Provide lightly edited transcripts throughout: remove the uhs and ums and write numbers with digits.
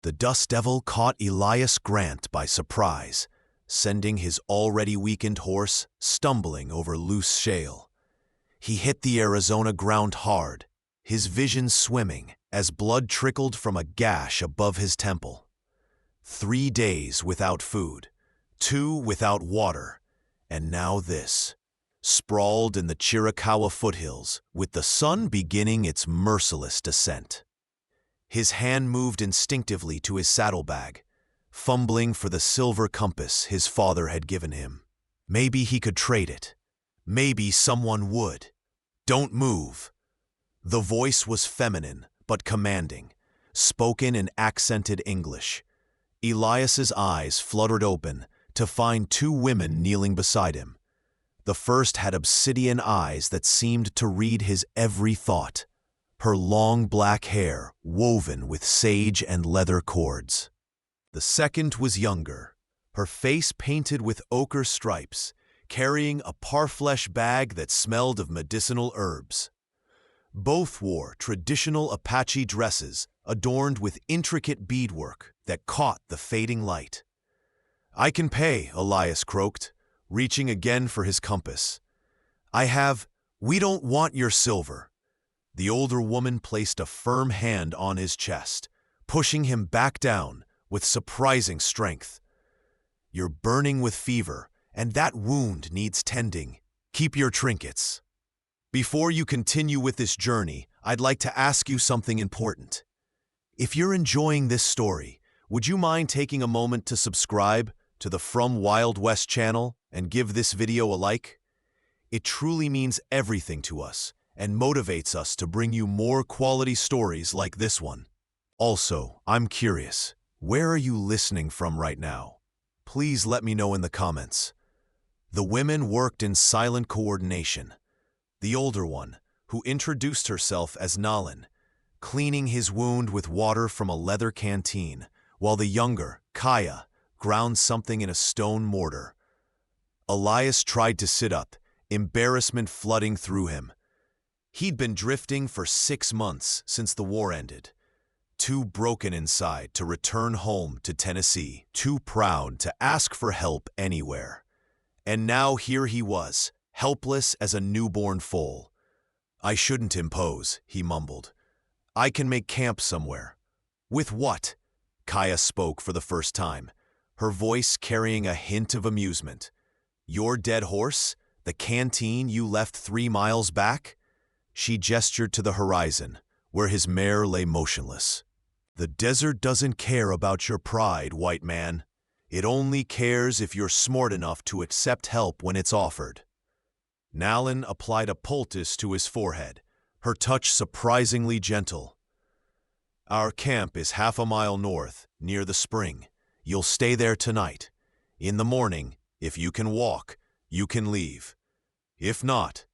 The Dust Devil caught Elias Grant by surprise, sending his already weakened horse stumbling over loose shale. He hit the Arizona ground hard, his vision swimming as blood trickled from a gash above his temple. 3 days without food, 2 without water, and now this. Sprawled in the Chiricahua foothills, with the sun beginning its merciless descent. His hand moved instinctively to his saddlebag, fumbling for the silver compass his father had given him. Maybe he could trade it. Maybe someone would. "Don't move." The voice was feminine, but commanding, spoken in accented English. Elias's eyes fluttered open to find 2 women kneeling beside him. The first had obsidian eyes that seemed to read his every thought, her long black hair woven with sage and leather cords. The second was younger, her face painted with ochre stripes, carrying a parfleche bag that smelled of medicinal herbs. Both wore traditional Apache dresses adorned with intricate beadwork that caught the fading light. "I can pay," Elias croaked, reaching again for his compass. "We don't want your silver." The older woman placed a firm hand on his chest, pushing him back down with surprising strength. "You're burning with fever, and that wound needs tending. Keep your trinkets." "Before you continue with this journey, I'd like to ask you something important. If you're enjoying this story, would you mind taking a moment to subscribe to the From Wild West channel and give this video a like? It truly means everything to us and motivates us to bring you more quality stories like this one. Also, I'm curious, where are you listening from right now? Please let me know in the comments. The women worked in silent coordination. The older one, who introduced herself as Nalin, cleaning his wound with water from a leather canteen, while the younger, Kaya, ground something in a stone mortar. Elias tried to sit up, embarrassment flooding through him. He'd been drifting for 6 months since the war ended. Too broken inside to return home to Tennessee, too proud to ask for help anywhere. And now here he was, helpless as a newborn foal. "I shouldn't impose," he mumbled. "I can make camp somewhere." "With what?" Kaya spoke for the first time, her voice carrying a hint of amusement. "Your dead horse? The canteen you left 3 miles back?" She gestured to the horizon, where his mare lay motionless. "The desert doesn't care about your pride, white man. It only cares if you're smart enough to accept help when it's offered." Nalin applied a poultice to his forehead, her touch surprisingly gentle. "Our camp is 1/2 mile north, near the spring. You'll stay there tonight. In the morning, if you can walk, you can leave. If not..."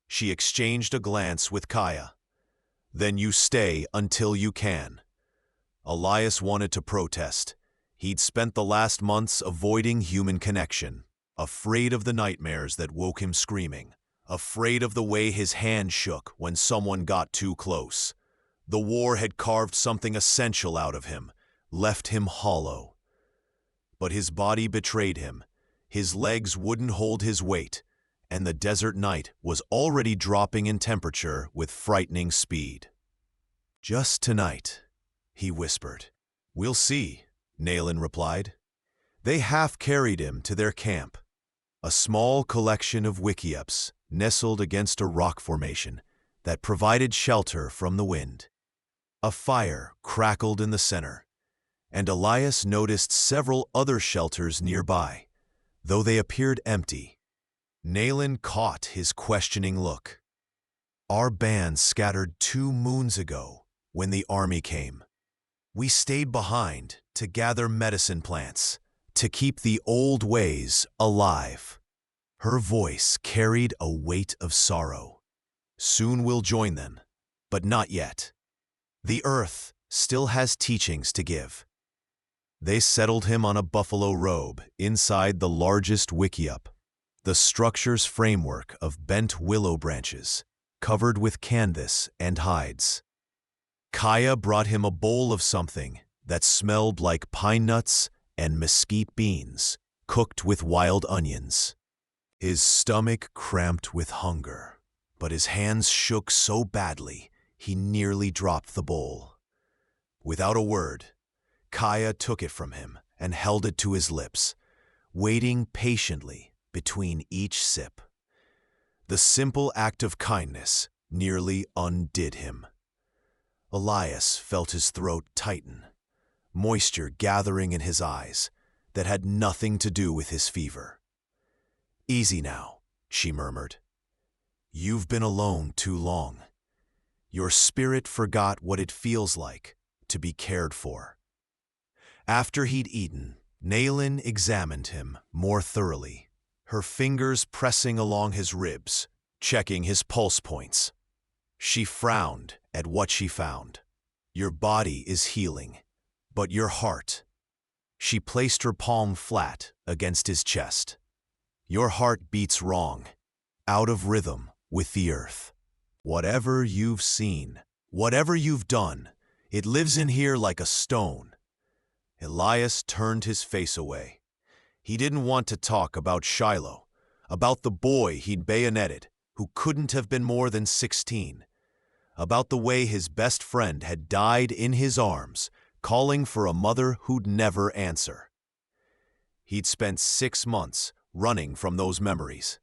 She exchanged a glance with Kaya. "Then you stay until you can." Elias wanted to protest. He'd spent the last months avoiding human connection, afraid of the nightmares that woke him screaming, afraid of the way his hand shook when someone got too close. The war had carved something essential out of him, left him hollow. But his body betrayed him. His legs wouldn't hold his weight, and the desert night was already dropping in temperature with frightening speed. "Just tonight," he whispered. "We'll see," Nalin replied. They half-carried him to their camp, a small collection of wickiups nestled against a rock formation that provided shelter from the wind. A fire crackled in the center, and Elias noticed several other shelters nearby, though they appeared empty. Nalin caught his questioning look. "Our band scattered 2 moons ago when the army came. We stayed behind to gather medicine plants, to keep the old ways alive." Her voice carried a weight of sorrow. "Soon we'll join them, but not yet. The earth still has teachings to give." They settled him on a buffalo robe inside the largest wickiup, the structure's framework of bent willow branches, covered with canvas and hides. Kaya brought him a bowl of something that smelled like pine nuts and mesquite beans cooked with wild onions. His stomach cramped with hunger, but his hands shook so badly he nearly dropped the bowl. Without a word, Kaya took it from him and held it to his lips, waiting patiently between each sip. The simple act of kindness nearly undid him. Elias felt his throat tighten, moisture gathering in his eyes that had nothing to do with his fever. "Easy now," she murmured. "You've been alone too long. Your spirit forgot what it feels like to be cared for." After he'd eaten, Naylin examined him more thoroughly, her fingers pressing along his ribs, checking his pulse points. She frowned at what she found. "Your body is healing, but your heart—" She placed her palm flat against his chest. "Your heart beats wrong, out of rhythm with the earth. Whatever you've seen, whatever you've done, it lives in here like a stone." Elias turned his face away. He didn't want to talk about Shiloh, about the boy he'd bayoneted, who couldn't have been more than 16, about the way his best friend had died in his arms, calling for a mother who'd never answer. He'd spent 6 months running from those memories,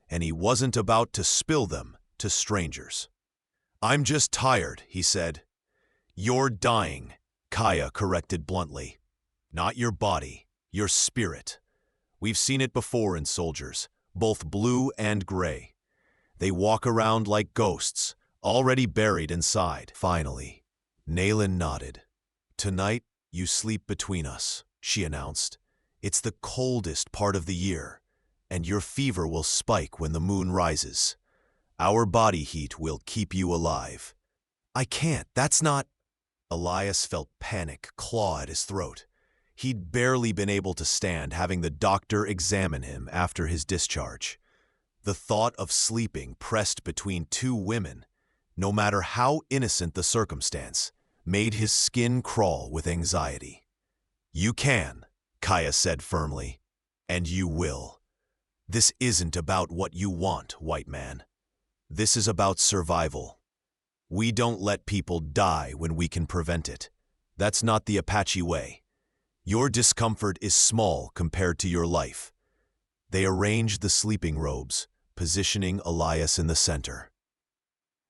and he wasn't about to spill them to strangers. "I'm just tired," he said. "You're dying," Kaya corrected bluntly. "Not your body, your spirit. We've seen it before in soldiers, both blue and gray. They walk around like ghosts, already buried inside." Finally, Naylin nodded. "Tonight, you sleep between us," she announced. "It's the coldest part of the year, and your fever will spike when the moon rises. Our body heat will keep you alive." "I can't, that's not—" Elias felt panic claw at his throat. He'd barely been able to stand, having the doctor examine him after his discharge. The thought of sleeping pressed between 2 women, no matter how innocent the circumstance, made his skin crawl with anxiety. "You can," Kaya said firmly, "and you will. This isn't about what you want, white man. This is about survival. We don't let people die when we can prevent it. That's not the Apache way. Your discomfort is small compared to your life." They arranged the sleeping robes, positioning Elias in the center.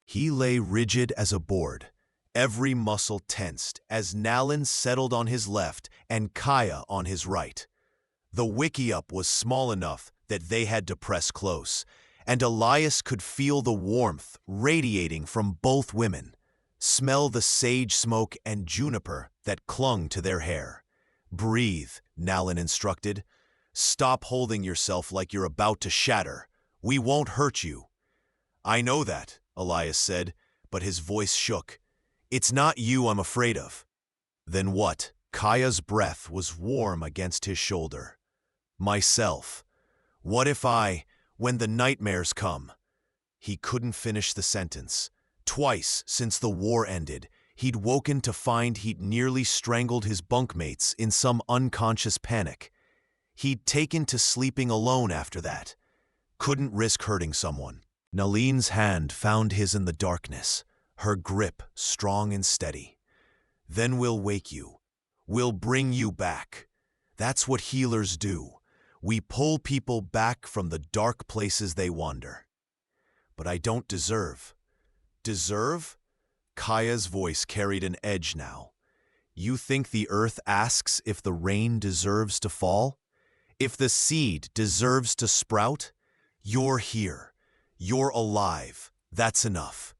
He lay rigid as a board, every muscle tensed as Naylin settled on his left and Kaya on his right. The wickiup was small enough that they had to press close, and Elias could feel the warmth radiating from both women, smell the sage smoke and juniper that clung to their hair. "Breathe," Naylin instructed. "Stop holding yourself like you're about to shatter. We won't hurt you." "I know that," Elias said, but his voice shook. "It's not you I'm afraid of." "Then what?" Kaya's breath was warm against his shoulder. "Myself. What if when the nightmares come—" He couldn't finish the sentence. Twice since the war ended, he'd woken to find he'd nearly strangled his bunkmates in some unconscious panic. He'd taken to sleeping alone after that. Couldn't risk hurting someone. Naylin's hand found his in the darkness, her grip strong and steady. "Then we'll wake you. We'll bring you back. That's what healers do. We pull people back from the dark places they wander." "But I don't deserve." "Deserve?" Kaya's voice carried an edge now. "You think the earth asks if the rain deserves to fall? If the seed deserves to sprout? You're here. You're alive. That's enough."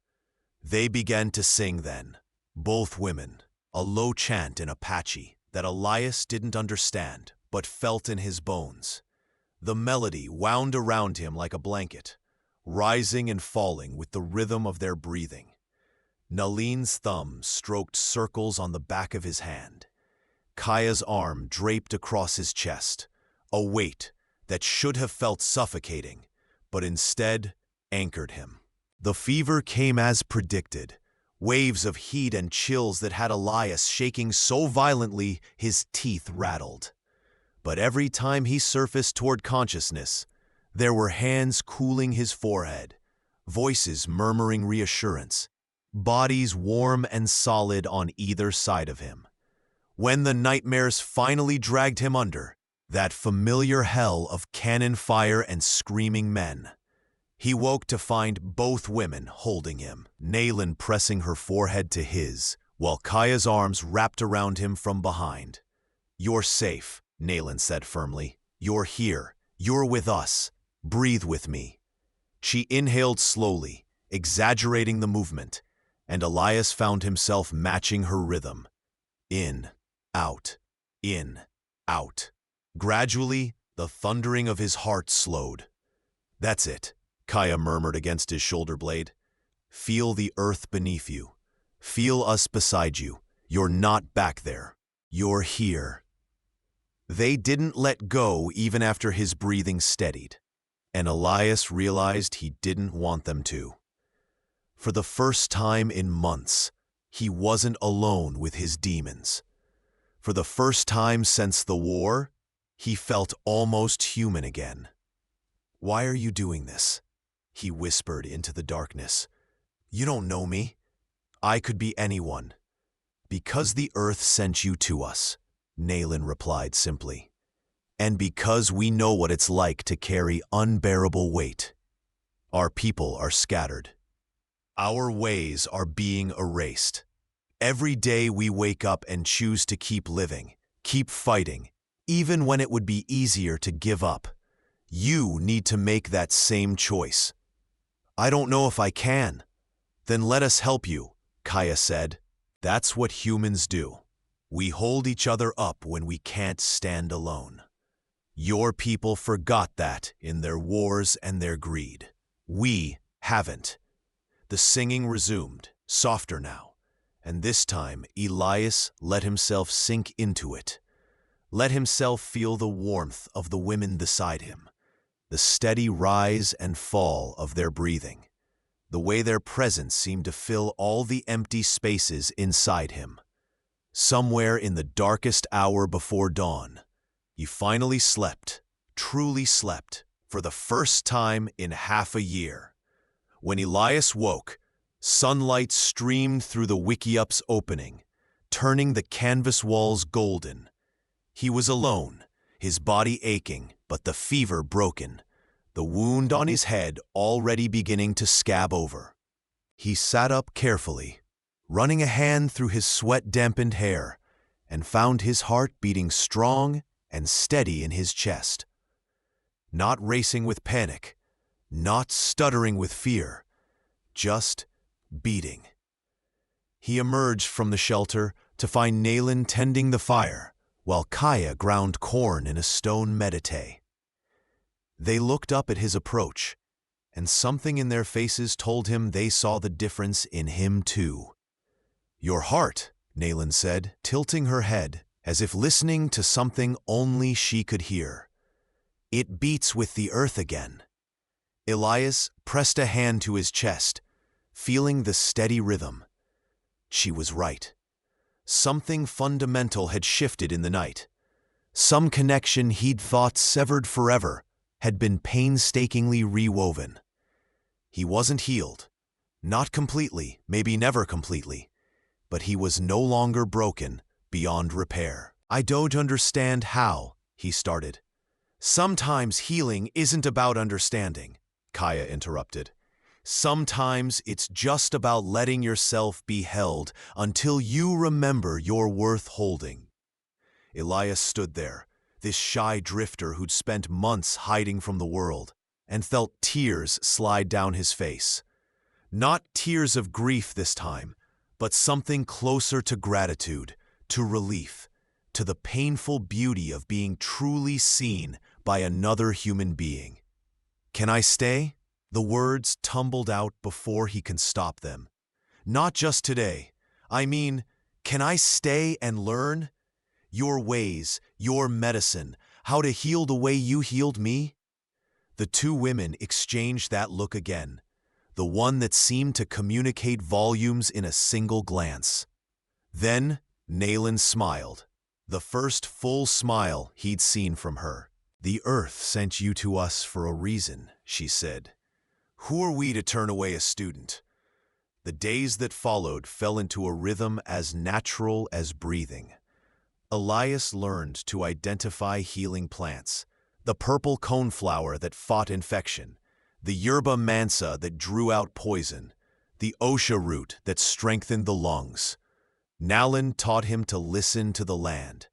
They began to sing then, both women, a low chant in Apache that Elias didn't understand but felt in his bones. The melody wound around him like a blanket, rising and falling with the rhythm of their breathing. Naylin's thumb stroked circles on the back of his hand. Kaya's arm draped across his chest, a weight that should have felt suffocating, but instead anchored him. The fever came as predicted, waves of heat and chills that had Elias shaking so violently his teeth rattled. But every time he surfaced toward consciousness, there were hands cooling his forehead, voices murmuring reassurance, bodies warm and solid on either side of him. When the nightmares finally dragged him under, that familiar hell of cannon fire and screaming men, he woke to find both women holding him, Nayland pressing her forehead to his, while Kaya's arms wrapped around him from behind. "You're safe," Nayland said firmly. "You're here. You're with us. Breathe with me." She inhaled slowly, exaggerating the movement, and Elias found himself matching her rhythm. In, out, in, out. Gradually, the thundering of his heart slowed. "That's it," Kaya murmured against his shoulder blade. "Feel the earth beneath you. Feel us beside you. You're not back there. You're here." They didn't let go even after his breathing steadied, and Elias realized he didn't want them to. For the first time in months, he wasn't alone with his demons. For the first time since the war, he felt almost human again. "Why are you doing this?" he whispered into the darkness. "You don't know me. I could be anyone." "Because the earth sent you to us," Nayland replied simply. "And because we know what it's like to carry unbearable weight. Our people are scattered. Our ways are being erased. Every day we wake up and choose to keep living, keep fighting, even when it would be easier to give up. You need to make that same choice." "I don't know if I can." "Then let us help you," Kaya said. "That's what humans do. We hold each other up when we can't stand alone. Your people forgot that in their wars and their greed. We haven't." The singing resumed, softer now, and this time Elias let himself sink into it. Let himself feel the warmth of the women beside him, the steady rise and fall of their breathing, the way their presence seemed to fill all the empty spaces inside him. Somewhere in the darkest hour before dawn, he finally slept, truly slept, for the first time in half a year. When Elias woke, sunlight streamed through the Wikiup's opening, turning the canvas walls golden. He was alone, his body aching, but the fever broken, the wound on his head already beginning to scab over. He sat up carefully, running a hand through his sweat-dampened hair, and found his heart beating strong and steady in his chest. Not racing with panic, not stuttering with fear, just beating. He emerged from the shelter to find Nayland tending the fire, while Kaya ground corn in a stone medite. They looked up at his approach, and something in their faces told him they saw the difference in him too. "Your heart," Nayland said, tilting her head, as if listening to something only she could hear. "It beats with the earth again." Elias pressed a hand to his chest, feeling the steady rhythm. She was right. Something fundamental had shifted in the night. Some connection he'd thought severed forever had been painstakingly rewoven. He wasn't healed. Not completely, maybe never completely. But he was no longer broken, beyond repair. "I don't understand how," he started. "Sometimes healing isn't about understanding," Kaya interrupted. "Sometimes it's just about letting yourself be held until you remember you're worth holding." Elias stood there, this shy drifter who'd spent months hiding from the world, and felt tears slide down his face. Not tears of grief this time, but something closer to gratitude, to relief, to the painful beauty of being truly seen by another human being. "Can I stay?" The words tumbled out before he can stop them. "Not just today. I mean, can I stay and learn? Your ways, your medicine, how to heal the way you healed me?" The two women exchanged that look again, the one that seemed to communicate volumes in a single glance. Then, Nayland smiled, the first full smile he'd seen from her. "The Earth sent you to us for a reason," she said. "Who are we to turn away a student?" The days that followed fell into a rhythm as natural as breathing. Elias learned to identify healing plants, the purple coneflower that fought infection, the yerba mansa that drew out poison, the osha root that strengthened the lungs. Nayland taught him to listen to the land,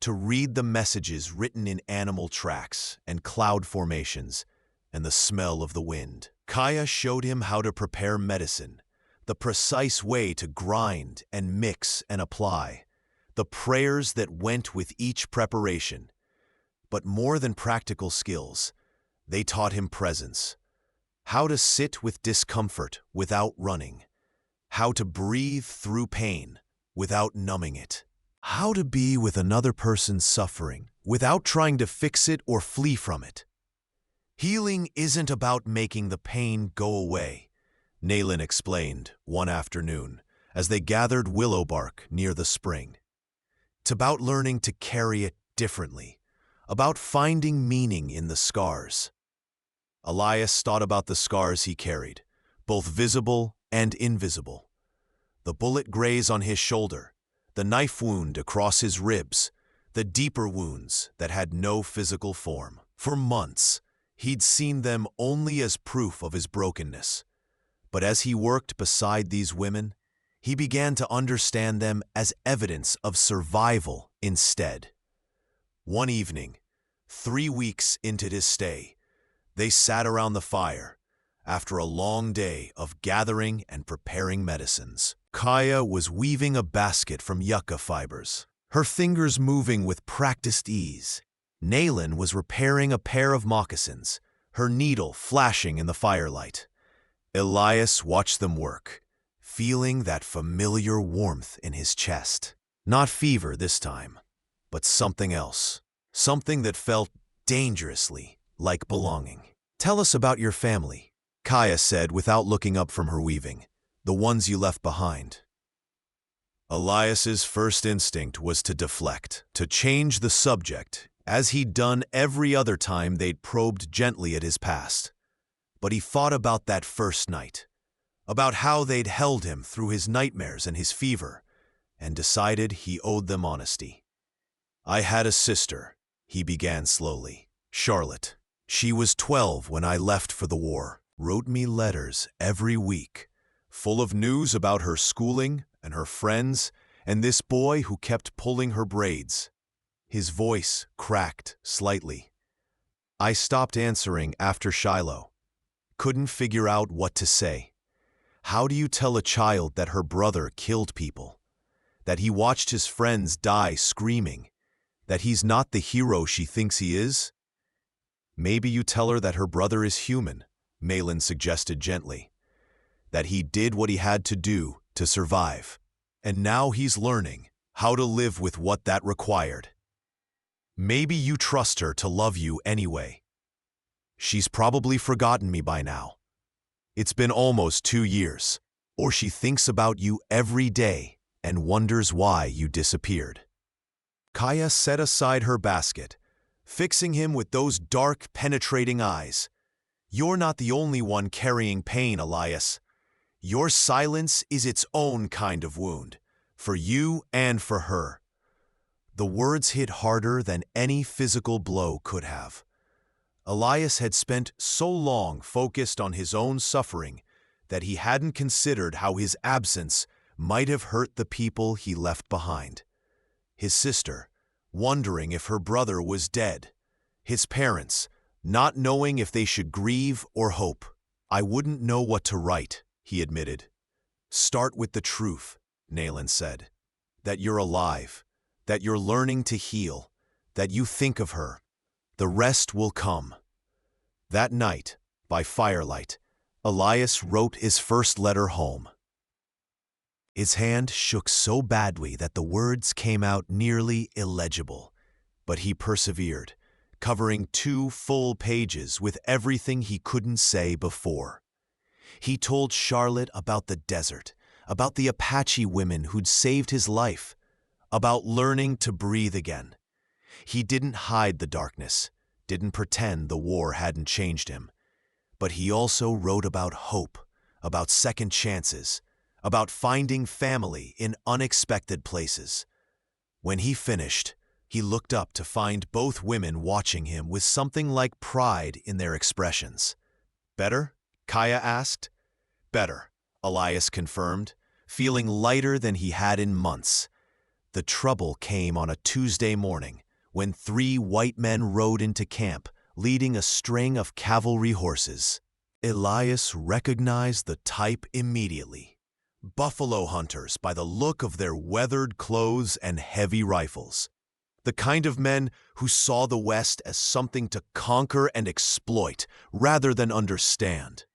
to read the messages written in animal tracks and cloud formations, and the smell of the wind. Kaya showed him how to prepare medicine, the precise way to grind and mix and apply, the prayers that went with each preparation. But more than practical skills, they taught him presence, how to sit with discomfort without running, how to breathe through pain without numbing it, how to be with another person's suffering without trying to fix it or flee from it. "Healing isn't about making the pain go away," Nayland explained one afternoon as they gathered willow bark near the spring. "It's about learning to carry it differently, about finding meaning in the scars." Elias thought about the scars he carried, both visible and invisible. The bullet graze on his shoulder, the knife wound across his ribs, the deeper wounds that had no physical form. For months, he'd seen them only as proof of his brokenness. But as he worked beside these women, he began to understand them as evidence of survival instead. One evening, 3 weeks into his stay, they sat around the fire after a long day of gathering and preparing medicines. Kaya was weaving a basket from yucca fibers, her fingers moving with practiced ease. Nayland was repairing a pair of moccasins, her needle flashing in the firelight. Elias watched them work, feeling that familiar warmth in his chest. Not fever this time, but something else. Something that felt dangerously like belonging. "Tell us about your family," Kaya said without looking up from her weaving. "The ones you left behind." Elias's first instinct was to deflect, to change the subject, as he'd done every other time they'd probed gently at his past. But he thought about that first night, about how they'd held him through his nightmares and his fever, and decided he owed them honesty. "I had a sister," he began slowly, "Charlotte. She was 12 when I left for the war, wrote me letters every week, full of news about her schooling and her friends and this boy who kept pulling her braids." His voice cracked slightly. "I stopped answering after Shiloh. Couldn't figure out what to say. How do you tell a child that her brother killed people? That he watched his friends die screaming? That he's not the hero she thinks he is?" "Maybe you tell her that her brother is human," Nayland suggested gently. "That he did what he had to do to survive, and now he's learning how to live with what that required. Maybe you trust her to love you anyway. She's probably forgotten me by now. It's been almost 2 years, or she thinks about you every day and wonders why you disappeared." Kaya set aside her basket, fixing him with those dark, penetrating eyes. "You're not the only one carrying pain, Elias. Your silence is its own kind of wound, for you and for her." The words hit harder than any physical blow could have. Elias had spent so long focused on his own suffering that he hadn't considered how his absence might have hurt the people he left behind. His sister, wondering if her brother was dead. His parents, not knowing if they should grieve or hope. "I wouldn't know what to write," he admitted. "Start with the truth," Nayland said. "That you're alive, that you're learning to heal, that you think of her. The rest will come." That night, by firelight, Elias wrote his first letter home. His hand shook so badly that the words came out nearly illegible, but he persevered, covering 2 full pages with everything he couldn't say before. He told Charlotte about the desert, about the Apache women who'd saved his life, about learning to breathe again. He didn't hide the darkness, didn't pretend the war hadn't changed him. But he also wrote about hope, about second chances, about finding family in unexpected places. When he finished, he looked up to find both women watching him with something like pride in their expressions. "Better?" Kaya asked. "Better," Elias confirmed, feeling lighter than he had in months. The trouble came on a Tuesday morning when 3 white men rode into camp, leading a string of cavalry horses. Elias recognized the type immediately. Buffalo hunters by the look of their weathered clothes and heavy rifles. The kind of men who saw the West as something to conquer and exploit rather than understand.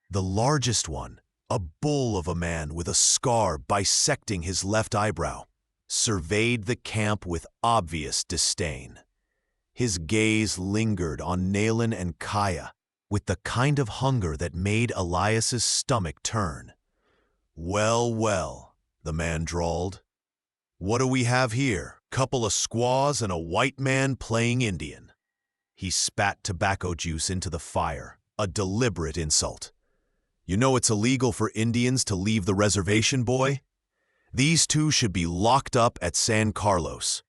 The largest one, a bull of a man with a scar bisecting his left eyebrow, surveyed the camp with obvious disdain. His gaze lingered on Nayland and Kaya with the kind of hunger that made Elias's stomach turn. "Well, well," the man drawled. "What do we have here? Couple of squaws and a white man playing Indian." He spat tobacco juice into the fire, a deliberate insult. "You know it's illegal for Indians to leave the reservation, boy? These 2 should be locked up at San Carlos."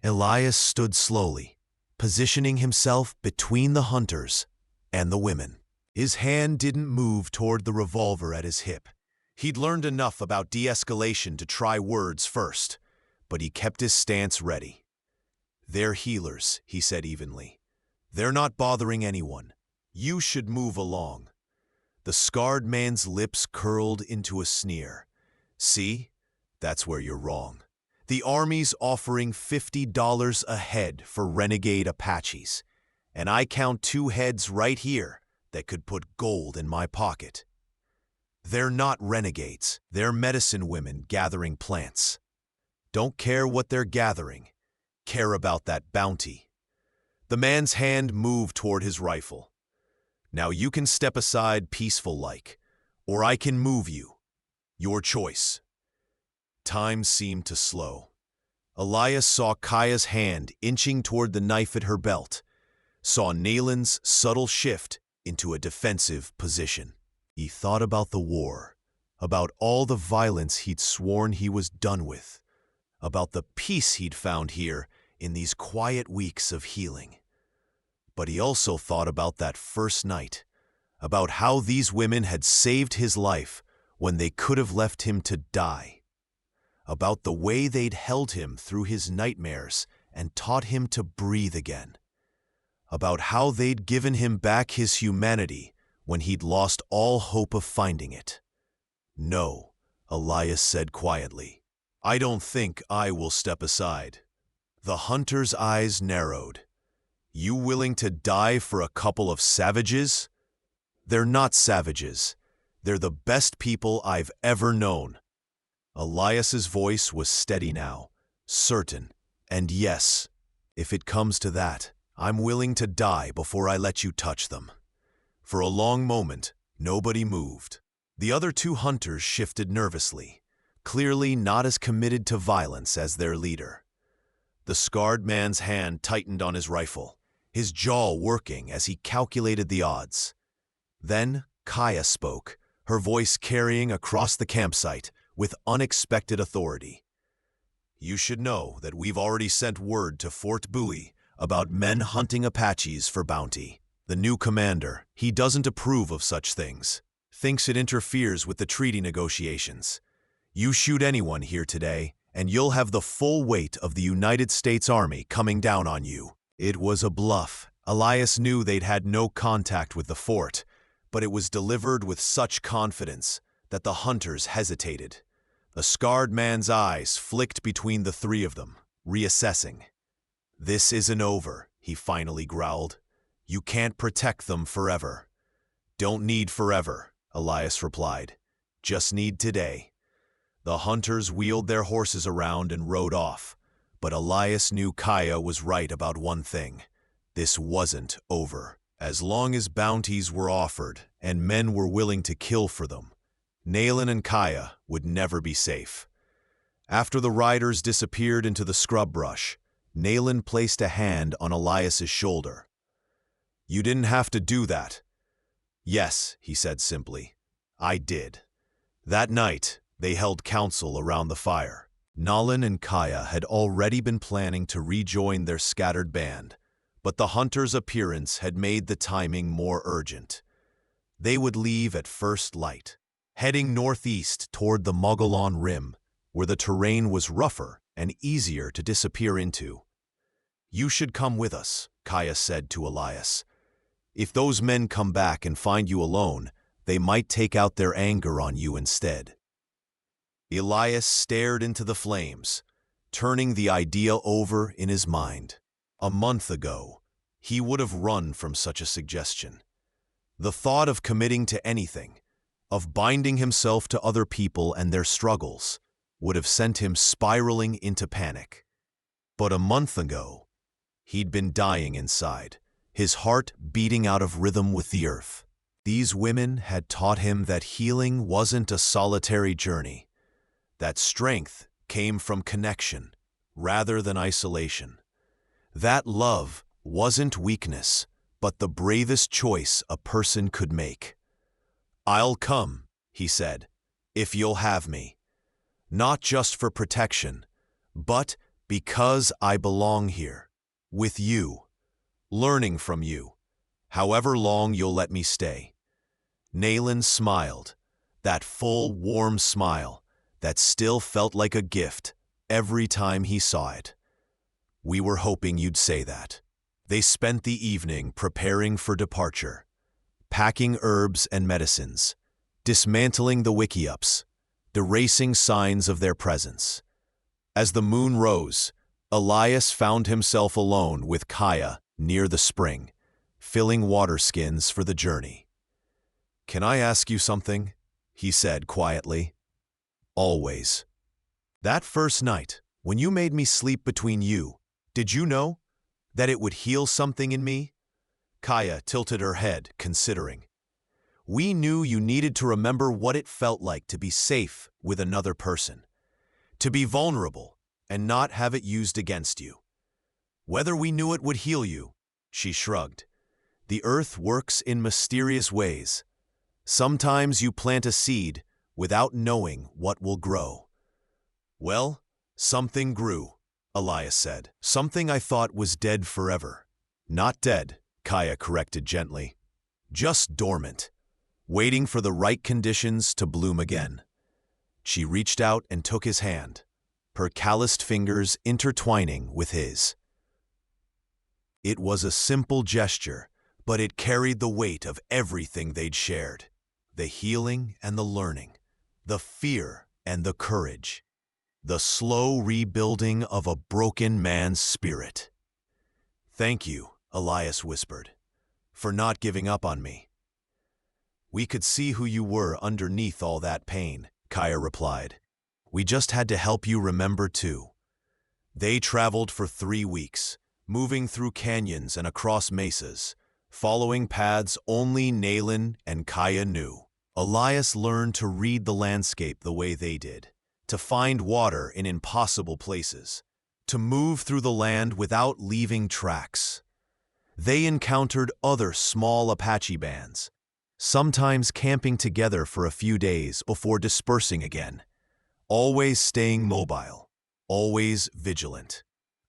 Elias stood slowly, positioning himself between the hunters and the women. His hand didn't move toward the revolver at his hip. He'd learned enough about de-escalation to try words first, but he kept his stance ready. "They're healers," he said evenly. "They're not bothering anyone. You should move along." The scarred man's lips curled into a sneer. "See? That's where you're wrong. The Army's offering $50 a head for renegade Apaches, and I count 2 heads right here that could put gold in my pocket. They're not renegades. They're medicine women gathering plants. Don't care what they're gathering. Care about that bounty." The man's hand moved toward his rifle. "Now you can step aside peaceful-like, or I can move you. Your choice." Time seemed to slow. Elias saw Kaya's hand inching toward the knife at her belt, saw Nayland's subtle shift into a defensive position. He thought about the war, about all the violence he'd sworn he was done with, about the peace he'd found here in these quiet weeks of healing. But he also thought about that first night, about how these women had saved his life when they could have left him to die, about the way they'd held him through his nightmares and taught him to breathe again, about how they'd given him back his humanity when he'd lost all hope of finding it. "No," Elias said quietly. "I don't think I will step aside." The hunter's eyes narrowed. "You willing to die for a couple of savages?" "They're not savages. They're the best people I've ever known." Elias's voice was steady now, certain, and yes, if it comes to that, I'm willing to die before I let you touch them. For a long moment, nobody moved. The other 2 hunters shifted nervously, clearly not as committed to violence as their leader. The scarred man's hand tightened on his rifle, his jaw working as he calculated the odds. Then Kaya spoke, her voice carrying across the campsite with unexpected authority. "You should know that we've already sent word to Fort Bowie about men hunting Apaches for bounty. The new commander, he doesn't approve of such things, thinks it interferes with the treaty negotiations. You shoot anyone here today, and you'll have the full weight of the United States Army coming down on you." It was a bluff. Elias knew they'd had no contact with the fort, but it was delivered with such confidence that the hunters hesitated. The scarred man's eyes flicked between the 3 of them, reassessing. "This isn't over," he finally growled. "You can't protect them forever." "Don't need forever," Elias replied. "Just need today." The hunters wheeled their horses around and rode off, but Elias knew Kaya was right about one thing. This wasn't over. As long as bounties were offered and men were willing to kill for them, Nayland and Kaya would never be safe. After the riders disappeared into the scrub brush, Nayland placed a hand on Elias's shoulder. "You didn't have to do that." "Yes," he said simply. "I did." That night, they held council around the fire. Nayland and Kaya had already been planning to rejoin their scattered band, but the hunter's appearance had made the timing more urgent. They would leave at first light, heading northeast toward the Mogollon Rim, where the terrain was rougher and easier to disappear into. "You should come with us," Kaya said to Elias. "If those men come back and find you alone, they might take out their anger on you instead." Elias stared into the flames, turning the idea over in his mind. A month ago, he would have run from such a suggestion. The thought of committing to anything, of binding himself to other people and their struggles, would have sent him spiraling into panic. But a month ago, he'd been dying inside, his heart beating out of rhythm with the earth. These women had taught him that healing wasn't a solitary journey, that strength came from connection rather than isolation, that love wasn't weakness, but the bravest choice a person could make. "I'll come," he said, "if you'll have me. Not just for protection, but because I belong here, with you, learning from you, however long you'll let me stay." Nayland smiled, that full, warm smile that still felt like a gift every time he saw it. "We were hoping you'd say that." They spent the evening preparing for departure, packing herbs and medicines, dismantling the wickiups, erasing signs of their presence. As the moon rose, Elias found himself alone with Kaya near the spring, filling water skins for the journey. "Can I ask you something?" he said quietly. "Always." "That first night, when you made me sleep between you, did you know that it would heal something in me?" Kaya tilted her head, considering. "We knew you needed to remember what it felt like to be safe with another person, to be vulnerable and not have it used against you. Whether we knew it would heal you," she shrugged. "The earth works in mysterious ways. Sometimes you plant a seed without knowing what will grow." "Well, something grew," Elias said. "Something I thought was dead forever." "Not dead," Kaya corrected gently. "Just dormant, waiting for the right conditions to bloom again." She reached out and took his hand, her calloused fingers intertwining with his. It was a simple gesture, but it carried the weight of everything they'd shared. The healing and the learning, the fear and the courage, the slow rebuilding of a broken man's spirit. "Thank you," Elias whispered, "for not giving up on me." "We could see who you were underneath all that pain," Kaya replied. "We just had to help you remember too." They traveled for 3 weeks, moving through canyons and across mesas, following paths only Nayland and Kaya knew. Elias learned to read the landscape the way they did, to find water in impossible places, to move through the land without leaving tracks. They encountered other small Apache bands, sometimes camping together for a few days before dispersing again, always staying mobile, always vigilant.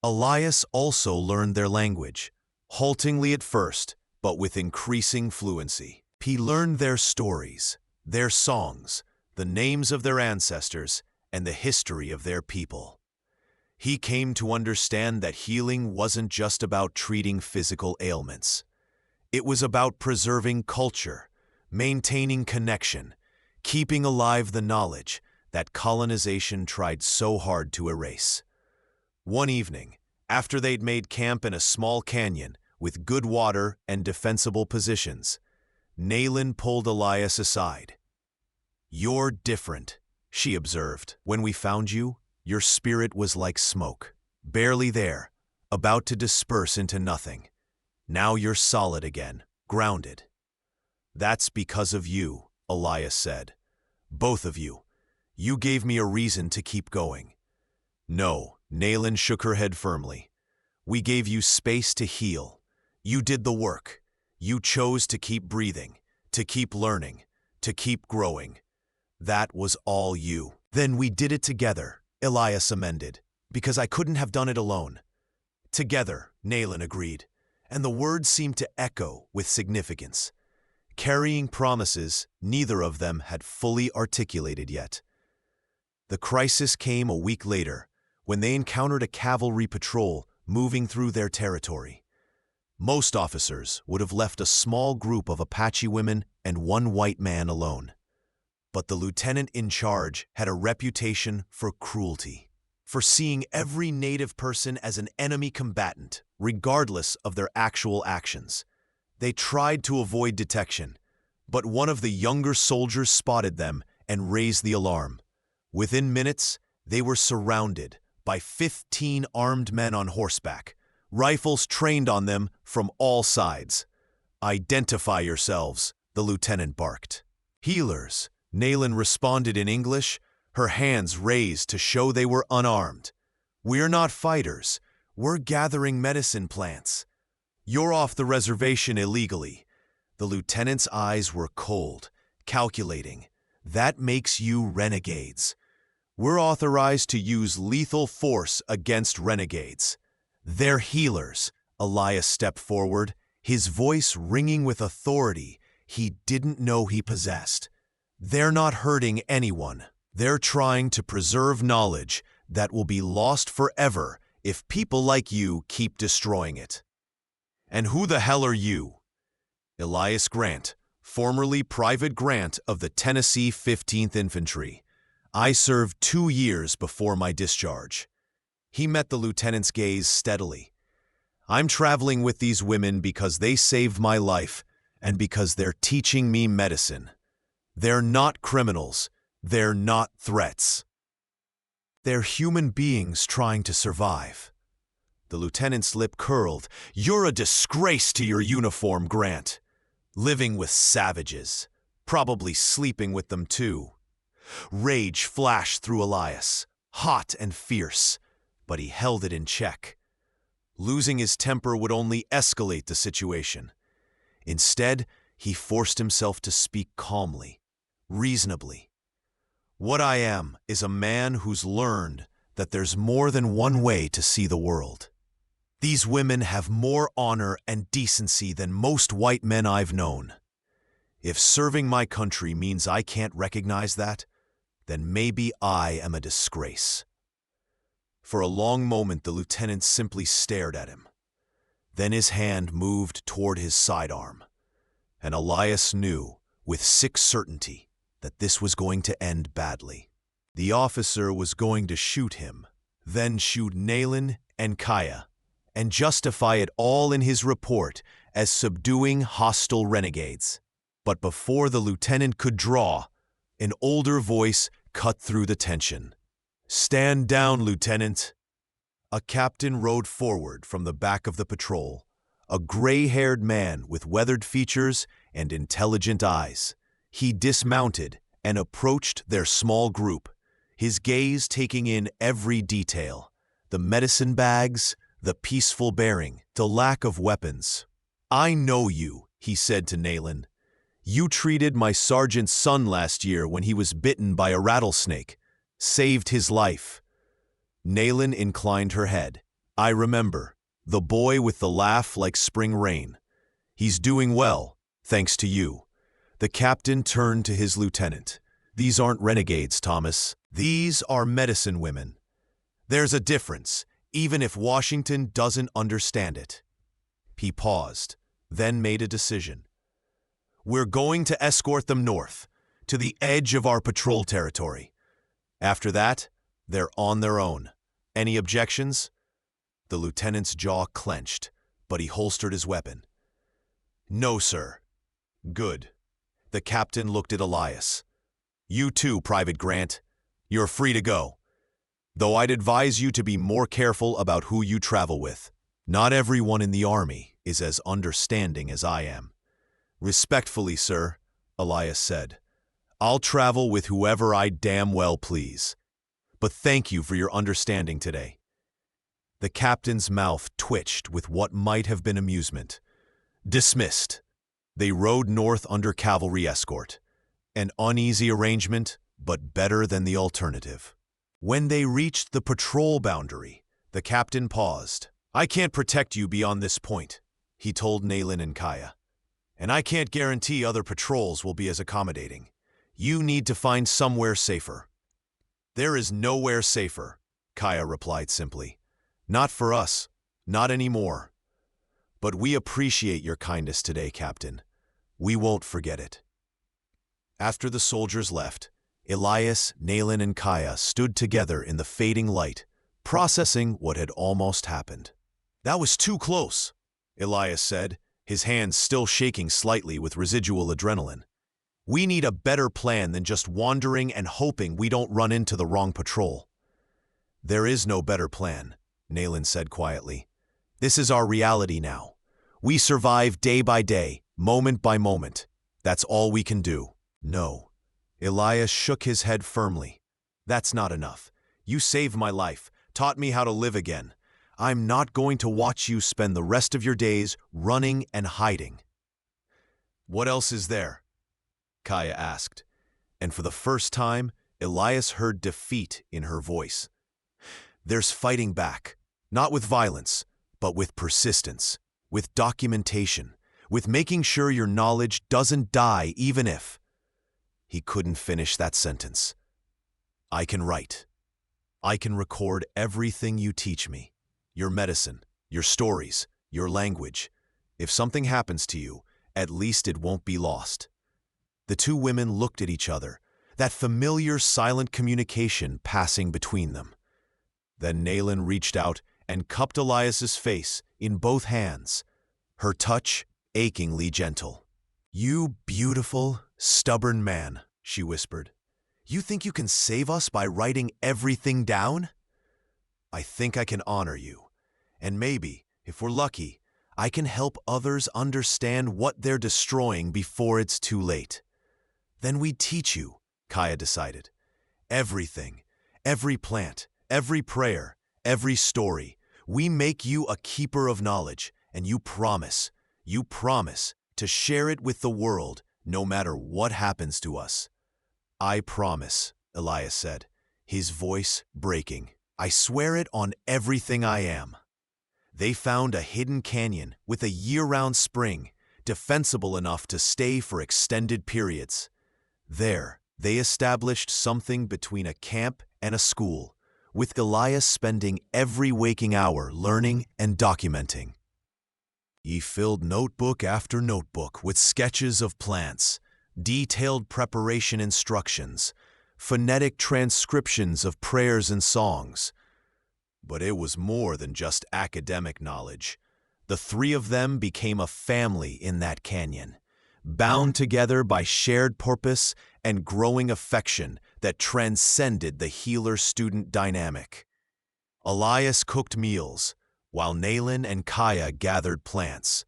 Elias also learned their language, haltingly at first, but with increasing fluency. He learned their stories, their songs, the names of their ancestors, and the history of their people. He came to understand that healing wasn't just about treating physical ailments. It was about preserving culture, maintaining connection, keeping alive the knowledge that colonization tried so hard to erase. One evening, after they'd made camp in a small canyon with good water and defensible positions, Nayland pulled Elias aside. "You're different," she observed. "When we found you, your spirit was like smoke, barely there, about to disperse into nothing. Now you're solid again, grounded. "That's because of you," Elias said. "Both of you. You gave me a reason to keep going." "No," Nayland shook her head firmly. "We gave you space to heal. You did the work. You chose to keep breathing, to keep learning, to keep growing. That was all you." "Then we did it together," Elias amended, "because I couldn't have done it alone." "Together," Nayland agreed, and the words seemed to echo with significance, carrying promises neither of them had fully articulated yet. The crisis came a week later, when they encountered a cavalry patrol moving through their territory. Most officers would have left a small group of Apache women and one white man alone. But the lieutenant in charge had a reputation for cruelty, for seeing every native person as an enemy combatant, regardless of their actual actions. They tried to avoid detection, but one of the younger soldiers spotted them and raised the alarm. Within minutes, they were surrounded by 15 armed men on horseback, rifles trained on them from all sides. "Identify yourselves," the lieutenant barked. "Healers," Nayland responded in English, her hands raised to show they were unarmed. "We're not fighters. We're gathering medicine plants. You're off the reservation illegally." The lieutenant's eyes were cold, calculating. "That makes you renegades. We're authorized to use lethal force against renegades." "They're healers." Elias stepped forward, his voice ringing with authority he didn't know he possessed. "They're not hurting anyone. They're trying to preserve knowledge that will be lost forever if people like you keep destroying it." "And who the hell are you?" "Elias Grant, formerly Private Grant of the Tennessee 15th Infantry. I served 2 years before my discharge." He met the lieutenant's gaze steadily. "I'm traveling with these women because they saved my life and because they're teaching me medicine. They're not criminals. They're not threats. They're human beings trying to survive." The lieutenant's lip curled. "You're a disgrace to your uniform, Grant. Living with savages. Probably sleeping with them too." Rage flashed through Elias, hot and fierce, but he held it in check. Losing his temper would only escalate the situation. Instead, he forced himself to speak calmly, reasonably. "What I am is a man who's learned that there's more than one way to see the world. These women have more honor and decency than most white men I've known. If serving my country means I can't recognize that, then maybe I am a disgrace." For a long moment, the lieutenant simply stared at him. Then his hand moved toward his sidearm, and Elias knew, with sick certainty, that this was going to end badly. The officer was going to shoot him, then shoot Nayland and Kaya, and justify it all in his report as subduing hostile renegades. But before the lieutenant could draw, an older voice cut through the tension. "Stand down, Lieutenant." A captain rode forward from the back of the patrol, a gray-haired man with weathered features and intelligent eyes. He dismounted and approached their small group, his gaze taking in every detail: the medicine bags, the peaceful bearing, the lack of weapons. "I know you," he said to Nayland. "You treated my sergeant's son last year when he was bitten by a rattlesnake. Saved his life." Nayland inclined her head. "I remember. The boy with the laugh like spring rain. He's doing well, thanks to you." The captain turned to his lieutenant. "These aren't renegades, Thomas. These are medicine women. There's a difference, even if Washington doesn't understand it." He paused, then made a decision. "We're going to escort them north, to the edge of our patrol territory. After that, they're on their own. Any objections?" The lieutenant's jaw clenched, but he holstered his weapon. "No, sir." "Good." The captain looked at Elias. "You too, Private Grant. You're free to go. Though I'd advise you to be more careful about who you travel with. Not everyone in the Army is as understanding as I am." Respectfully, sir, Elias said. I'll travel with whoever I damn well please. But thank you for your understanding today. The captain's mouth twitched with what might have been amusement. Dismissed. They rode north under cavalry escort. An uneasy arrangement, but better than the alternative. When they reached the patrol boundary, the captain paused. I can't protect you beyond this point, he told Nayland and Kaya. And I can't guarantee other patrols will be as accommodating. You need to find somewhere safer. There is nowhere safer, Kaya replied simply. Not for us, not anymore. But we appreciate your kindness today, Captain. We won't forget it. After the soldiers left, Elias, Nayland, and Kaya stood together in the fading light, processing what had almost happened. That was too close, Elias said, his hands still shaking slightly with residual adrenaline. We need a better plan than just wandering and hoping we don't run into the wrong patrol. There is no better plan, Nayland said quietly. This is our reality now. We survive day by day, moment by moment. That's all we can do. No. Elias shook his head firmly. That's not enough. You saved my life, taught me how to live again. I'm not going to watch you spend the rest of your days running and hiding. What else is there? Kaya asked, and for the first time, Elias heard defeat in her voice. There's fighting back, not with violence, but with persistence, with documentation, with making sure your knowledge doesn't die even if... He couldn't finish that sentence. I can write. I can record everything you teach me. Your medicine, your stories, your language. If something happens to you, at least it won't be lost. The two women looked at each other, that familiar silent communication passing between them. Then Nayland reached out and cupped Elias's face in both hands, her touch achingly gentle. You beautiful, stubborn man, she whispered. You think you can save us by writing everything down? I think I can honor you. And maybe, if we're lucky, I can help others understand what they're destroying before it's too late. Then we'd teach you, Kaya decided. Everything, every plant, every prayer, every story. We make you a keeper of knowledge, and you promise to share it with the world no matter what happens to us. I promise, Elias said, his voice breaking. I swear it on everything I am. They found a hidden canyon with a year-round spring, defensible enough to stay for extended periods. There, they established something between a camp and a school, with Elias spending every waking hour learning and documenting. He filled notebook after notebook with sketches of plants, detailed preparation instructions, phonetic transcriptions of prayers and songs. But it was more than just academic knowledge. The three of them became a family in that canyon, bound together by shared purpose and growing affection that transcended the healer-student dynamic. Elias cooked meals, while Nayland and Kaya gathered plants.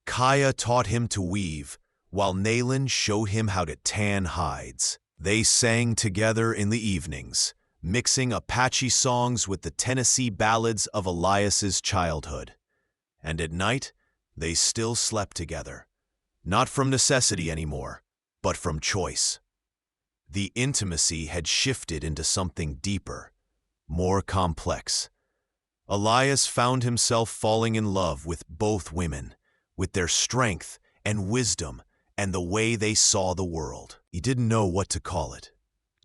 Kaya taught him to weave, while Nayland showed him how to tan hides. They sang together in the evenings, mixing Apache songs with the Tennessee ballads of Elias's childhood. And at night, they still slept together, not from necessity anymore, but from choice. The intimacy had shifted into something deeper, more complex. Elias found himself falling in love with both women, with their strength and wisdom and the way they saw the world. He didn't know what to call it.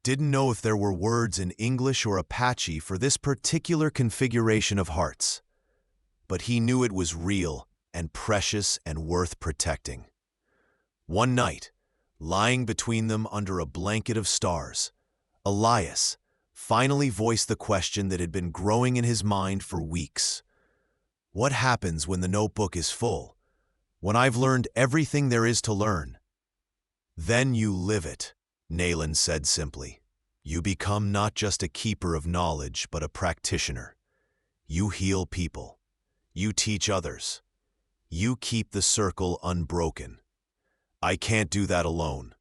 Didn't know if there were words in English or Apache for this particular configuration of hearts. But he knew it was real and precious and worth protecting. One night, lying between them under a blanket of stars, Elias finally voiced the question that had been growing in his mind for weeks. What happens when the notebook is full? When I've learned everything there is to learn? Then you live it, Nayland said simply. You become not just a keeper of knowledge, but a practitioner. You heal people. You teach others. You keep the circle unbroken. I can't do that alone.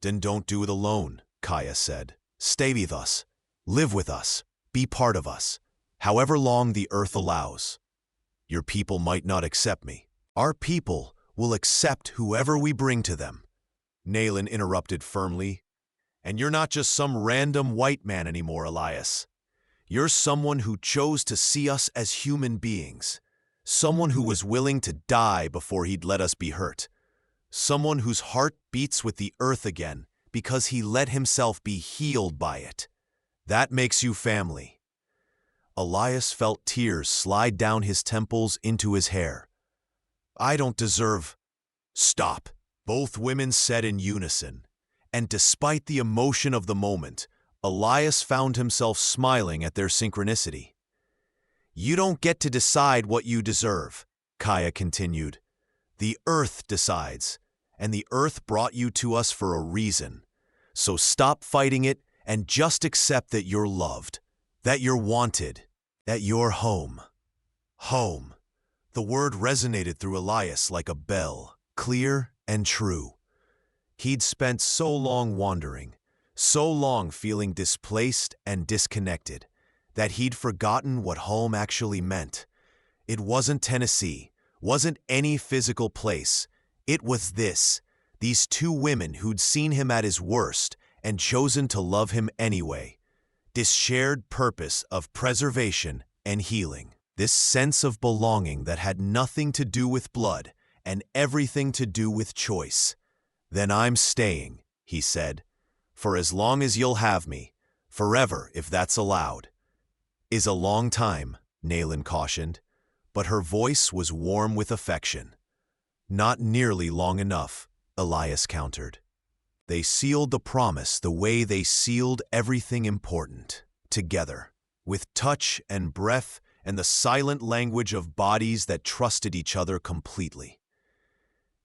Then don't do it alone, Kaya said. Stay with us. Live with us. Be part of us. However long the earth allows. Your people might not accept me. Our people will accept whoever we bring to them. Nayland interrupted firmly. And you're not just some random white man anymore, Elias. You're someone who chose to see us as human beings. Someone who was willing to die before he'd let us be hurt. Someone whose heart beats with the earth again because he let himself be healed by it. That makes you family. Elias felt tears slide down his temples into his hair. I don't deserve... Stop, both women said in unison. And despite the emotion of the moment, Elias found himself smiling at their synchronicity. You don't get to decide what you deserve, Kaya continued. The earth decides, and the earth brought you to us for a reason. So stop fighting it and just accept that you're loved, that you're wanted, that you're home. Home. The word resonated through Elias like a bell, clear and true. He'd spent so long wandering, so long feeling displaced and disconnected, that he'd forgotten what home actually meant. It wasn't Tennessee, wasn't any physical place. It was these two women who'd seen him at his worst and chosen to love him anyway. This shared purpose of preservation and healing. This sense of belonging that had nothing to do with blood and everything to do with choice. Then I'm staying, he said, for as long as you'll have me, forever if that's allowed. Is a long time, Nayland cautioned, but her voice was warm with affection. Not nearly long enough, Elias countered. They sealed the promise the way they sealed everything important, together, with touch and breath and the silent language of bodies that trusted each other completely.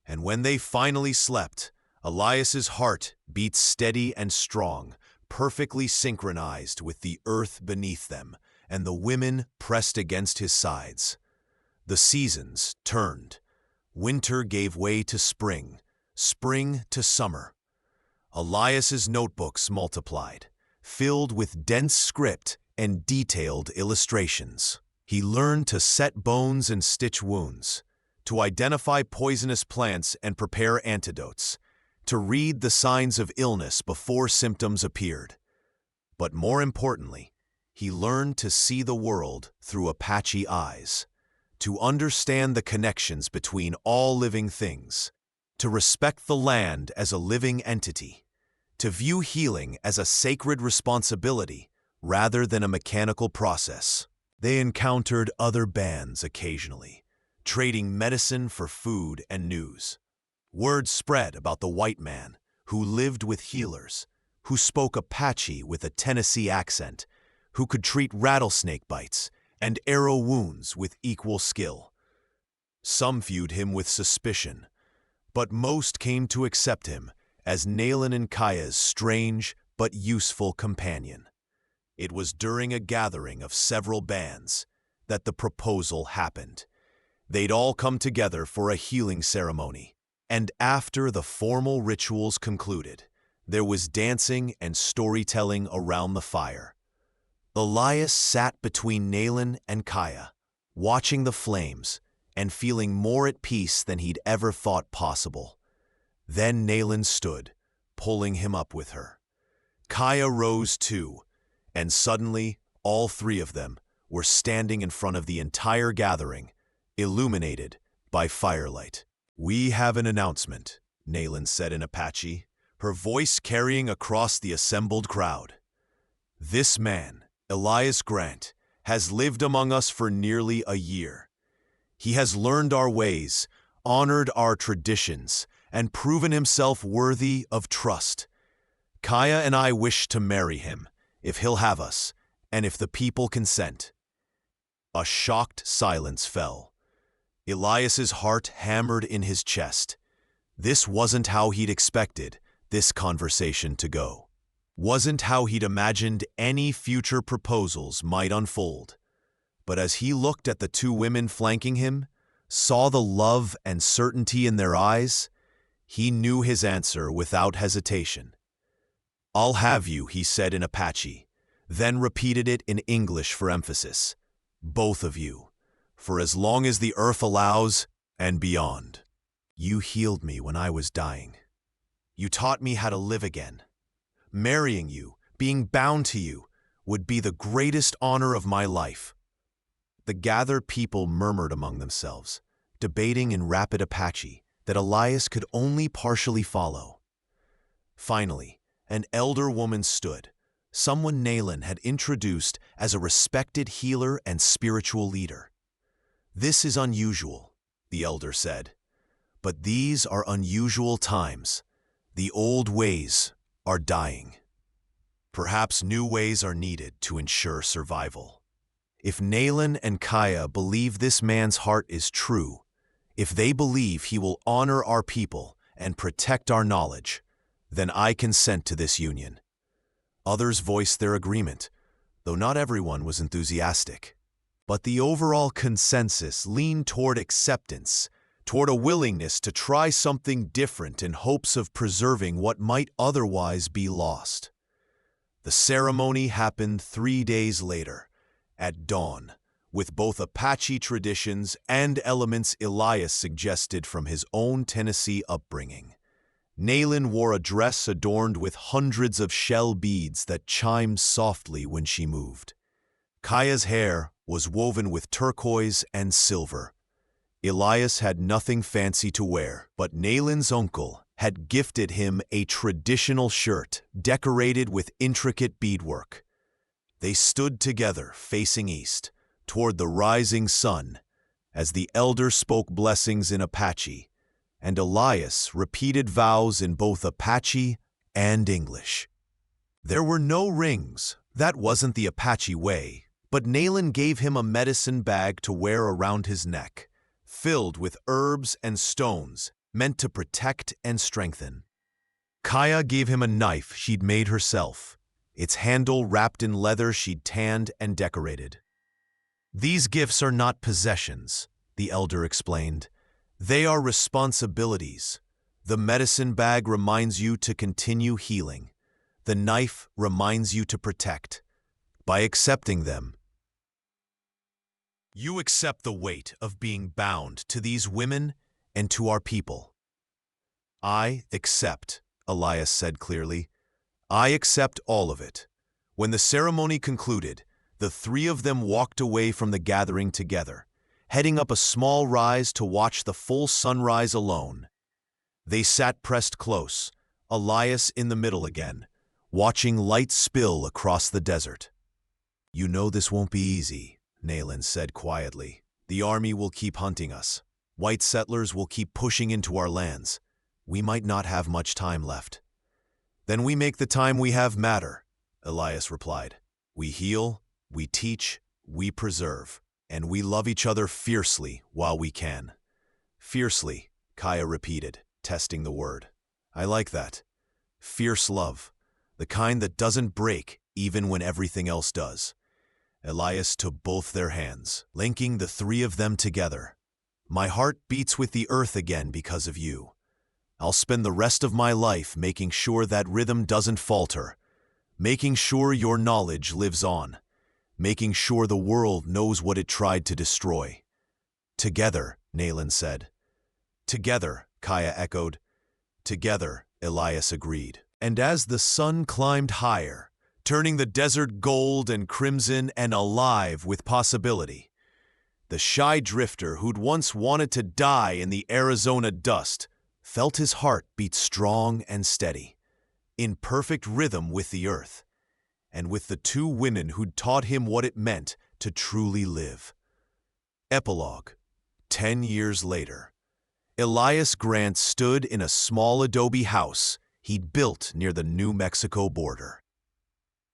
And when they finally slept, Elias's heart beat steady and strong, perfectly synchronized with the earth beneath them, and the women pressed against his sides. The seasons turned. Winter gave way to spring, spring to summer. Elias's notebooks multiplied, filled with dense script and detailed illustrations. He learned to set bones and stitch wounds, to identify poisonous plants and prepare antidotes, to read the signs of illness before symptoms appeared. But more importantly, he learned to see the world through Apache eyes, to understand the connections between all living things, to respect the land as a living entity, to view healing as a sacred responsibility rather than a mechanical process. They encountered other bands occasionally, trading medicine for food and news. Word spread about the white man, who lived with healers, who spoke Apache with a Tennessee accent, who could treat rattlesnake bites and arrow wounds with equal skill. Some viewed him with suspicion, but most came to accept him as Nayland and Kaya's strange but useful companion. It was during a gathering of several bands that the proposal happened. They'd all come together for a healing ceremony, and after the formal rituals concluded, there was dancing and storytelling around the fire. Elias sat between Nayland and Kaya, watching the flames and feeling more at peace than he'd ever thought possible. Then Nayland stood, pulling him up with her. Kaya rose too, and suddenly all three of them were standing in front of the entire gathering, illuminated by firelight. We have an announcement, Nayland said in Apache, her voice carrying across the assembled crowd. This man, Elias Grant, has lived among us for nearly a year. He has learned our ways, honored our traditions, and proven himself worthy of trust. Kaya and I wish to marry him, if he'll have us, and if the people consent. A shocked silence fell. Elias's heart hammered in his chest. This wasn't how he'd expected this conversation to go. Wasn't how he'd imagined any future proposals might unfold. But as he looked at the two women flanking him, saw the love and certainty in their eyes, He knew his answer without hesitation. "I'll have you," he said in Apache, then repeated it in English for emphasis. "Both of you, for as long as the earth allows and beyond. You healed me when I was dying. You taught me how to live again. Marrying you, being bound to you, would be the greatest honor of my life." The gathered people murmured among themselves, debating in rapid Apache that Elias could only partially follow. Finally, an elder woman stood, someone Nayland had introduced as a respected healer and spiritual leader. "This is unusual," the elder said, "but these are unusual times. The old ways are dying. Perhaps new ways are needed to ensure survival. If Nayland and Kaya believe this man's heart is true, if they believe he will honor our people and protect our knowledge, then I consent to this union." Others voiced their agreement, though not everyone was enthusiastic. But the overall consensus leaned toward acceptance, toward a willingness to try something different in hopes of preserving what might otherwise be lost. The ceremony happened 3 days later, at dawn, with both Apache traditions and elements Elias suggested from his own Tennessee upbringing. Nayland wore a dress adorned with hundreds of shell beads that chimed softly when she moved. Kaya's hair was woven with turquoise and silver. Elias had nothing fancy to wear, but Nayland's uncle had gifted him a traditional shirt decorated with intricate beadwork. They stood together, facing east, toward the rising sun, as the elder spoke blessings in Apache, and Elias repeated vows in both Apache and English. There were no rings. That wasn't the Apache way, but Nayland gave him a medicine bag to wear around his neck, filled with herbs and stones meant to protect and strengthen. Kaya gave him a knife she'd made herself, its handle wrapped in leather she'd tanned and decorated. "These gifts are not possessions," the elder explained. "They are responsibilities. The medicine bag reminds you to continue healing. The knife reminds you to protect. By accepting them, you accept the weight of being bound to these women and to our people." "I accept," Elias said clearly. "I accept all of it." When the ceremony concluded, the three of them walked away from the gathering together, heading up a small rise to watch the full sunrise alone. They sat pressed close, Elias in the middle again, watching light spill across the desert. "You know this won't be easy," Nayland said quietly. "The army will keep hunting us. White settlers will keep pushing into our lands. We might not have much time left." "Then we make the time we have matter," Elias replied. "We heal, we teach, we preserve, and we love each other fiercely while we can." "Fiercely," Kaya repeated, testing the word. "I like that. Fierce love, the kind that doesn't break even when everything else does." Elias took both their hands, linking the three of them together. "My heart beats with the earth again because of you. I'll spend the rest of my life making sure that rhythm doesn't falter, making sure your knowledge lives on, making sure the world knows what it tried to destroy." "Together," Nayland said. "Together," Kaya echoed. "Together," Elias agreed. And as the sun climbed higher, turning the desert gold and crimson and alive with possibility, the shy drifter who'd once wanted to die in the Arizona dust felt his heart beat strong and steady, in perfect rhythm with the earth, and with the two women who'd taught him what it meant to truly live. Epilogue. 10 years later, Elias Grant stood in a small adobe house he'd built near the New Mexico border.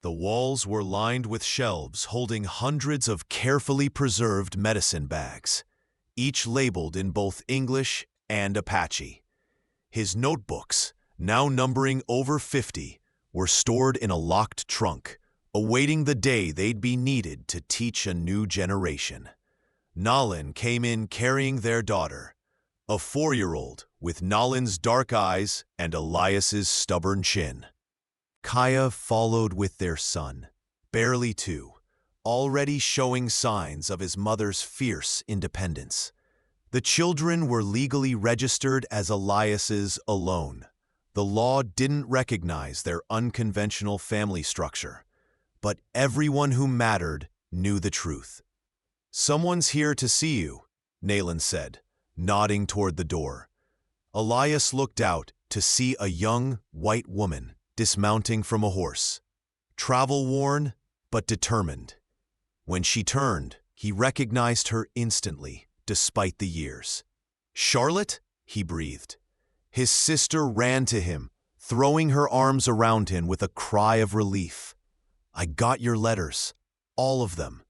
The walls were lined with shelves holding hundreds of carefully preserved medicine bags, each labeled in both English and Apache. His notebooks, now numbering over 50, were stored in a locked trunk, awaiting the day they'd be needed to teach a new generation. Nayland came in carrying their daughter, a 4-year-old with Nalin's dark eyes and Elias's stubborn chin. Kaya followed with their son, barely 2, already showing signs of his mother's fierce independence. The children were legally registered as Elias's alone. The law didn't recognize their unconventional family structure, but everyone who mattered knew the truth. "Someone's here to see you," Nayland said, nodding toward the door. Elias looked out to see a young, white woman dismounting from a horse, travel-worn but determined. When she turned, he recognized her instantly, despite the years. "Charlotte?" he breathed. His sister ran to him, throwing her arms around him with a cry of relief. "I got your letters, all of them.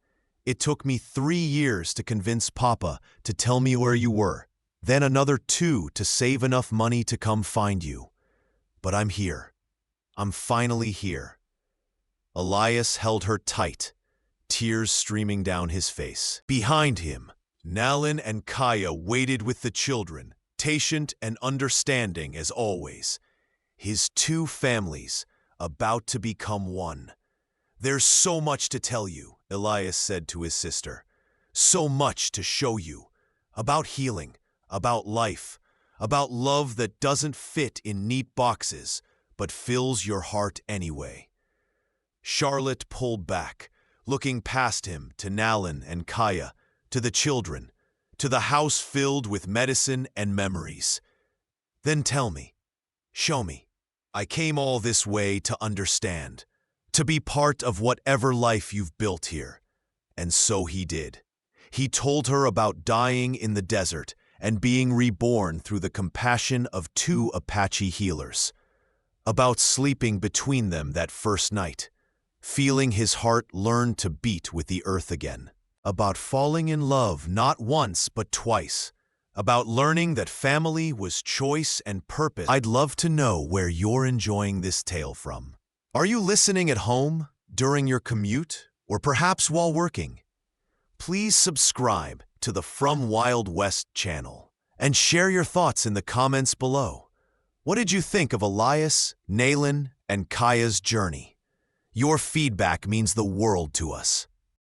It took me 3 years to convince Papa to tell me where you were, then another 2 to save enough money to come find you. But I'm here. I'm finally here." Elias held her tight, tears streaming down his face. Behind him, Nalin and Kaya waited with the children, patient and understanding as always. His 2 families, about to become one. "There's so much to tell you," Elias said to his sister. "So much to show you. About healing, about life, about love that doesn't fit in neat boxes, but fills your heart anyway." Charlotte pulled back, looking past him to Nalin and Kaya, to the children, to the house filled with medicine and memories. "Then tell me, show me. I came all this way to understand, to be part of whatever life you've built here." And so he did. He told her about dying in the desert and being reborn through the compassion of 2 Apache healers. About sleeping between them that first night, feeling his heart learn to beat with the earth again. About falling in love not once but twice. About learning that family was choice and purpose. I'd love to know where you're enjoying this tale from. Are you listening at home, during your commute, or perhaps while working? Please subscribe to the From Wild West channel and share your thoughts in the comments below. What did you think of Elias, Nalin, and Kaya's journey? Your feedback means the world to us.